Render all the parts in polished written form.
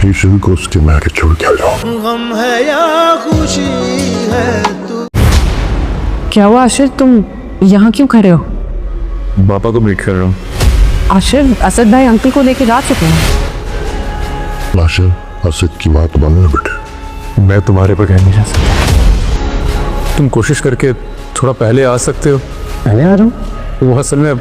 ईशल को उसके मैके छोड़ के आ जाओ। गम है या खुशी है तू। क्या हुआ आशिर, तुम यहाँ क्यों खड़े हो? पापा को मीट कर रहा हूँ। आशिर, असद भाई अंकल को लेके जा चुके हैं। नाशिर, असद की बात मानो ना बेटे। मैं तुम्हारे पर कह नहीं जा सकता। तुम कोशिश करके थोड़ा पहले आ सकते हो। पहले आ रहा हूँ। वो असल में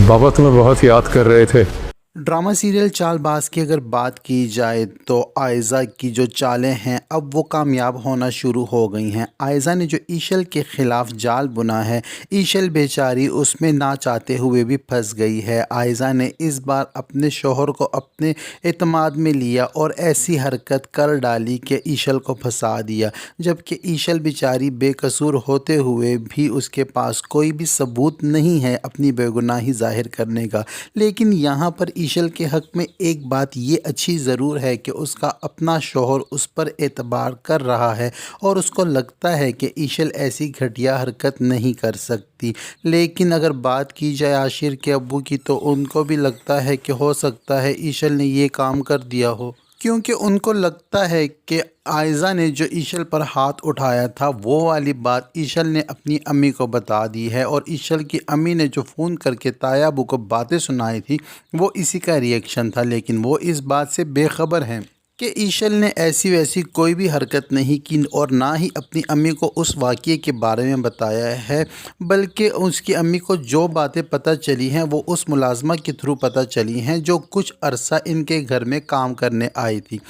बाबा तुम्हें बहुत याद कर रहे थे। ड्रामा सीरियल चालबाज की अगर बात की जाए तो आयज़ा की जो चालें हैं अब वो कामयाब होना शुरू हो गई हैं। आयज़ा ने जो ईशल के ख़िलाफ़ जाल बुना है, ईशल बेचारी उसमें ना चाहते हुए भी फंस गई है। आयज़ा ने इस बार अपने शोहर को अपने एतमाद में लिया और ऐसी हरकत कर डाली कि ईशल को फंसा दिया, जबकि ईशल बेचारी बेकसूर होते हुए भी उसके पास कोई भी सबूत नहीं है अपनी बेगुनाही ज़ाहिर करने का। लेकिन यहाँ पर ईशल के हक़ में एक बात ये अच्छी ज़रूर है कि उसका अपना शौहर उस पर एतबार कर रहा है और उसको लगता है कि ईशल ऐसी घटिया हरकत नहीं कर सकती। लेकिन अगर बात की जाए आशिर के अब्बू की तो उनको भी लगता है कि हो सकता है ईशल ने ये काम कर दिया हो, क्योंकि उनको लगता है कि आयज़ा ने जो ईशल पर हाथ उठाया था वो वाली बात ईशल ने अपनी अम्मी को बता दी है, और ईशल की अम्मी ने जो फ़ोन करके ताया अबू को बातें सुनाई थी वो इसी का रिएक्शन था। लेकिन वो इस बात से बेखबर हैं कि ईशल ने ऐसी वैसी कोई भी हरकत नहीं की और ना ही अपनी अम्मी को उस वाक़ये के बारे में बताया है, बल्कि उसकी अम्मी को जो बातें पता चली हैं वो उस मुलाजमा के थ्रू पता चली हैं जो कुछ अरसा इनके घर में काम करने आई थी,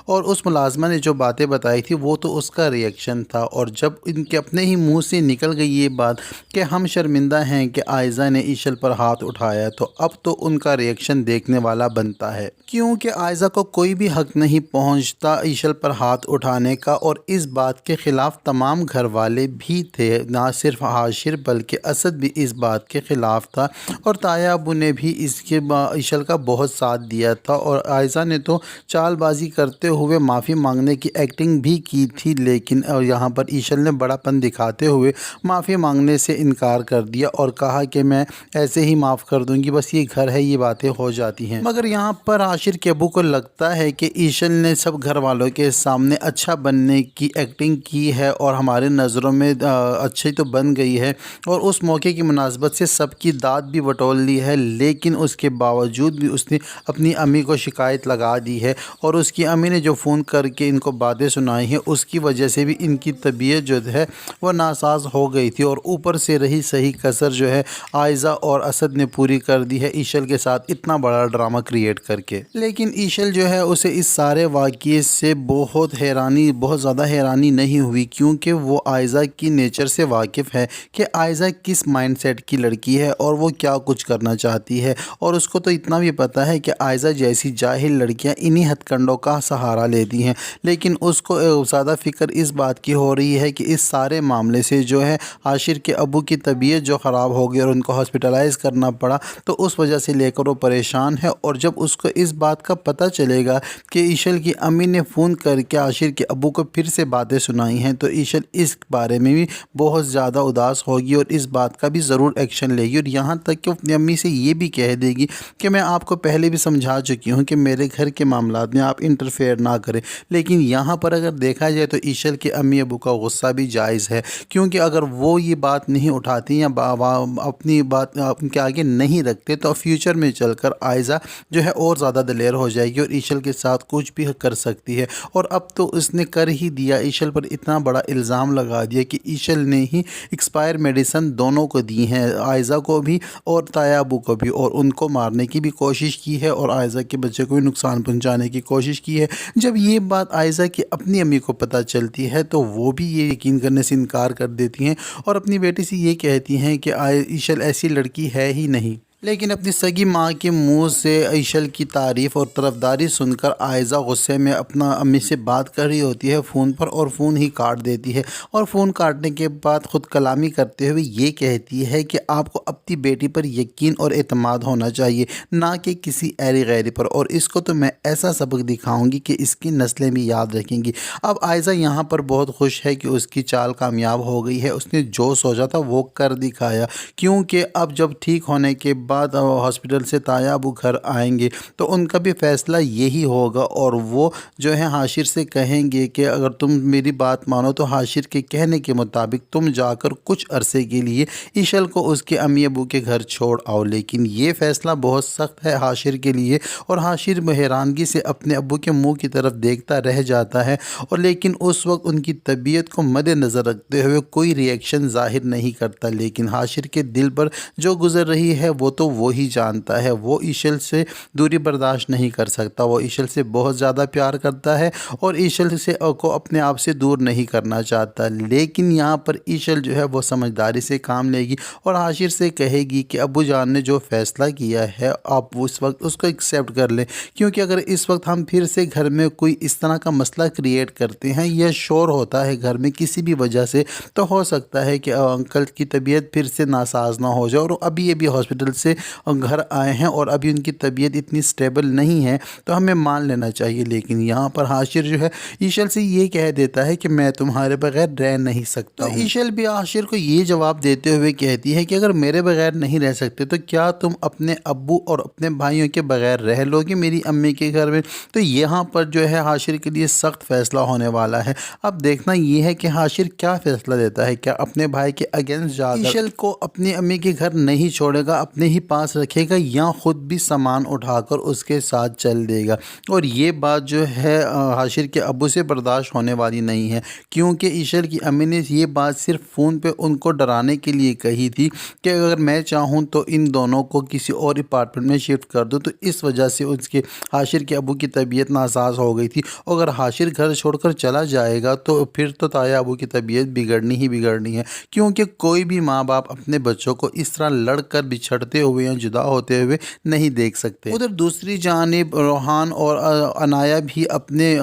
और उस मुलाजमा ने जो बातें बताई थी वो तो उसका रिएक्शन था। और जब इनके अपने ही मुंह से निकल गई ये बात कि हम शर्मिंदा हैं कि आयज़ा ने ईशल पर हाथ उठाया, तो अब तो उनका रिएक्शन देखने वाला बनता है, क्योंकि आयज़ा को कोई भी हक़ नहीं पहुंचता ईशल पर हाथ उठाने का। और इस बात के ख़िलाफ़ तमाम घर वाले भी थे, ना सिर्फ हाशिर बल्कि असद भी इस बात के ख़िलाफ़ था, और ताया अबू ने भी इसके ईशल का बहुत साथ दिया था। और आयज़ा ने तो चालबाजी करते हुए माफ़ी मांगने की एक्टिंग भी की थी, लेकिन यहाँ पर ईशल ने बड़ापन दिखाते हुए माफ़ी मांगने से इनकार कर दिया और कहा कि मैं ऐसे ही माफ़ कर दूँगी, बस ये घर है, ये बातें हो जाती हैं। मगर यहाँ पर आशिर के अबू को लगता है कि ईशल ने सब घर वालों के सामने अच्छा बनने की एक्टिंग की है और हमारे नज़रों में अच्छी तो बन गई है, और उस मौके की मुनासबत से सबकी दाद भी बटोर ली है। लेकिन उसके बावजूद भी उसने अपनी अम्मी को शिकायत लगा दी है, और उसकी अम्मी ने जो फ़ोन करके इनको बातें सुनाई हैं उसकी वजह से भी इनकी तबीयत जो है वह नासाज हो गई थी, और ऊपर से रही सही कसर जो है आयज़ा और असद ने पूरी कर दी है ईशल के साथ इतना बड़ा ड्रामा क्रिएट करके। लेकिन ईशल जो है उसे इस सारे वाक़ये से बहुत ज़्यादा हैरानी नहीं हुई, क्योंकि वो आयज़ा की नेचर से वाकिफ़ है कि आयज़ा किस माइंडसेट की लड़की है और वो क्या कुछ करना चाहती है। और उसको तो इतना भी पता है कि आयज़ा जैसी जाहिल लड़कियां इन्हीं हथकंडों का सहारा लेती हैं, लेकिन उसको ज़्यादा फ़िक्र इस बात की हो रही है कि इस सारे मामले से जो है आशिर के अबू की तबीयत जो ख़राब हो गई और उनको हॉस्पिटलाइज़ करना पड़ा, तो उस वजह से लेकर वो परेशान है। और जब उसको इस बात का पता चलेगा कि ईशल की अम्मी ने फ़ोन करके आशिर के अबू को फिर से बातें सुनाई हैं, तो ईशल इस बारे में भी बहुत ज़्यादा उदास होगी और इस बात का भी ज़रूर एक्शन लेगी, और यहाँ तक कि अपनी अम्मी से ये भी कह देगी कि मैं आपको पहले भी समझा चुकी हूँ कि मेरे घर के मामलात में आप इंटरफेयर ना करें। लेकिन यहाँ पर अगर देखा जाए तो ईशल के अम्मी अबू का गुस्सा भी जायज़ है, क्योंकि अगर वो ये बात नहीं उठाती या अपनी बात उनके आगे नहीं रखते तो फ्यूचर में चलकर आयज़ा जो है और ज़्यादा दलेर हो जाएगी और ईशल के साथ कुछ भी कर सकती है। और अब तो उसने कर ही दिया, ईशल पर इतना बड़ा इल्ज़ाम लगा दिया कि ईशल ने ही एक्सपायर मेडिसिन दोनों को दी हैं, आयज़ा को भी और ताया अबू को भी, और उनको मारने की भी कोशिश की है और आयज़ा के बच्चे को भी नुकसान पहुंचाने की कोशिश की है। जब ये बात आयज़ा की अपनी अम्मी को पता चलती है तो वो भी ये यकीन करने से इनकार कर देती हैं और अपनी बेटी से ये कहती हैं कि ईशल ऐसी लड़की है ही नहीं। लेकिन अपनी सगी माँ के मुंह से ईशल की तारीफ़ और तरफदारी सुनकर आयज़ा गुस्से में अपना अम्मी से बात कर रही होती है फ़ोन पर, और फ़ोन ही काट देती है, और फ़ोन काटने के बाद ख़ुद कलामी करते हुए ये कहती है कि आपको अपनी बेटी पर यकीन और एतमाद होना चाहिए, ना कि किसी ऐरी गैरी पर, और इसको तो मैं ऐसा सबक दिखाऊंगी कि इसकी नस्लें भी याद रखेंगी। अब आयज़ा यहाँ पर बहुत खुश है कि उसकी चाल कामयाब हो गई है, उसने जो सोचा था वो कर दिखाया, क्योंकि अब जब ठीक होने के بعد हॉस्पिटल से ताया अबू घर आएंगे तो उनका भी फ़ैसला यही होगा और वो जो है हाशिर से कहेंगे कि अगर तुम मेरी बात मानो तो हाशिर के कहने के मुताबिक तुम जाकर कुछ अरसे के लिए इशल को उसके अम्मी अबू के घर छोड़ आओ। लेकिन ये फ़ैसला बहुत सख्त है हाशिर के लिए और हाशिर हैरानगी से अपने अब्बू के मुंह की तरफ देखता रह जाता है और लेकिन उस वक्त उनकी तबीयत को मद्देनज़र रखते हुए कोई रिएक्शन ज़ाहिर नहीं करता। लेकिन हाशिर के दिल पर जो गुज़र रही है वो तो वो ही जानता है। वो इशल से दूरी बर्दाश्त नहीं कर सकता, वो इशल से बहुत ज़्यादा प्यार करता है और इशल से को अपने आप से दूर नहीं करना चाहता। लेकिन यहाँ पर इशल जो है वो समझदारी से काम लेगी और हाशिर से कहेगी कि अब्बू जान ने जो फ़ैसला किया है आप उस वक्त उसको एक्सेप्ट कर लें, क्योंकि अगर इस वक्त हम फिर से घर में कोई इस तरह का मसला क्रिएट करते हैं या शोर होता है घर में किसी भी वजह से, तो हो सकता है कि अंकल की तबीयत फिर से नासाज ना हो जाए। और अभी ये भी हॉस्पिटल से घर आए हैं और अभी उनकी तबीयत इतनी स्टेबल नहीं है तो हमें मान लेना चाहिए। लेकिन यहाँ पर हाशिर जो है इशल से ये कह देता है कि मैं तुम्हारे बगैर रह नहीं सकता। तो इशल भी हाशिर को ये जवाब देते हुए कहती है कि अगर मेरे बगैर नहीं रह सकते तो क्या तुम अपने अब्बू और अपने भाइयों के बगैर रह लोगे मेरी अम्मी के घर में। तो यहाँ पर जो है हाशिर के लिए सख्त फैसला होने वाला है। अब देखना ये है कि हाशिर क्या फैसला देता है, क्या अपने भाई के अगेंस्ट जाकर इशल को अपनी अम्मी के घर नहीं छोड़ेगा, अपने ही पास रखेगा या खुद भी सामान उठाकर उसके साथ चल देगा। और ये बात जो है हाशिर के अब्बू से बर्दाश्त होने वाली नहीं है, क्योंकि इशल की अम्मी ने ये बात सिर्फ फ़ोन पे उनको डराने के लिए कही थी कि अगर मैं चाहूँ तो इन दोनों को किसी और अपार्टमेंट में शिफ्ट कर दूँ। तो इस वजह से उसके हाशिर के अब्बू की तबीयत नासाज हो गई थी। अगर हाशिर घर छोड़कर चला जाएगा तो फिर तो ताया अब्बू की तबीयत बिगड़नी ही बिगड़नी है, क्योंकि कोई भी माँ बाप अपने बच्चों को इस तरह लड़कर बिछड़ते हुए या जुदा होते हुए नहीं देख सकते। उधर दूसरी जानिब रोहान और अनाया भी अपने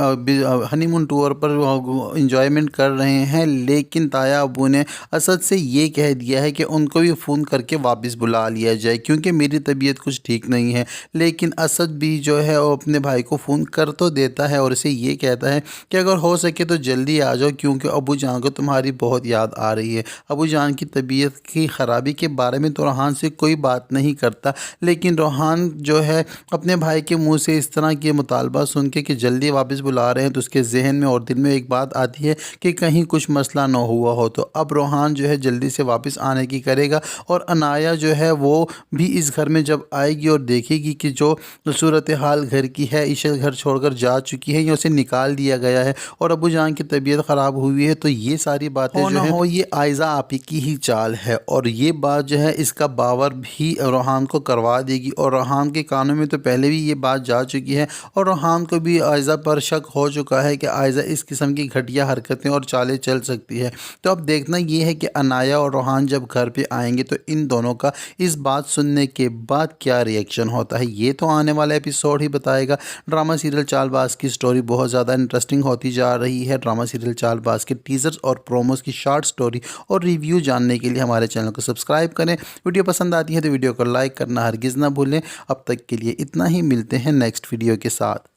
हनीमून टूर पर इंजॉयमेंट कर रहे हैं, लेकिन ताया अब्बू ने असद से ये कह दिया है कि उनको भी फ़ोन करके वापस बुला लिया जाए क्योंकि मेरी तबीयत कुछ ठीक नहीं है। लेकिन असद भी जो है वो अपने भाई को फ़ोन कर तो देता है और इसे ये कहता है कि अगर हो सके तो जल्दी आ जाओ क्योंकि अबू जान को तुम्हारी बहुत याद आ रही है। अबू जान की तबीयत की ख़राबी के बारे में तो रोहान से कोई बात नहीं करता, लेकिन रोहान जो है अपने भाई के मुंह से इस तरह के मुतालबा सुन के कि जल्दी वापस बुला रहे हैं तो उसके जहन में और दिल में एक बात आती है कि कहीं कुछ मसला ना हुआ हो। तो अब रोहान जो है जल्दी से वापस आने की करेगा और अनाया जो है वो भी इस घर में जब आएगी और देखेगी कि जो सूरत हाल घर की है, इशल घर छोड़कर जा चुकी है या उसे निकाल दिया गया है और अबू जान की तबीयत ख़राब हुई है, तो ये सारी बातें जो है ये आयज़ा आपी की ही चाल है और ये बात जो है इसका बावर भी रोहान को करवा देगी। और रोहान के कानों में तो पहले भी ये बात जा चुकी है और रोहान को भी आयज़ा पर शक हो चुका है कि आयज़ा इस किस्म की घटिया हरकतें और चालें चल सकती है। तो अब देखना ये है कि अनाया और रोहान जब घर पे आएंगे तो इन दोनों का इस बात सुनने के बाद क्या रिएक्शन होता है, ये तो आने वाला एपिसोड ही बताएगा। ड्रामा सीरियल चालबाज की स्टोरी बहुत ज़्यादा इंटरेस्टिंग होती जा रही है। ड्रामा सीरियल चालबाज के टीजर्स और प्रोमोस की शॉर्ट स्टोरी और रिव्यू जानने के लिए हमारे चैनल को सब्सक्राइब करें। वीडियो पसंद आती है तो वीडियो को लाइक करना हरगिज़ ना भूलें। अब तक के लिए इतना ही, मिलते हैं नेक्स्ट वीडियो के साथ।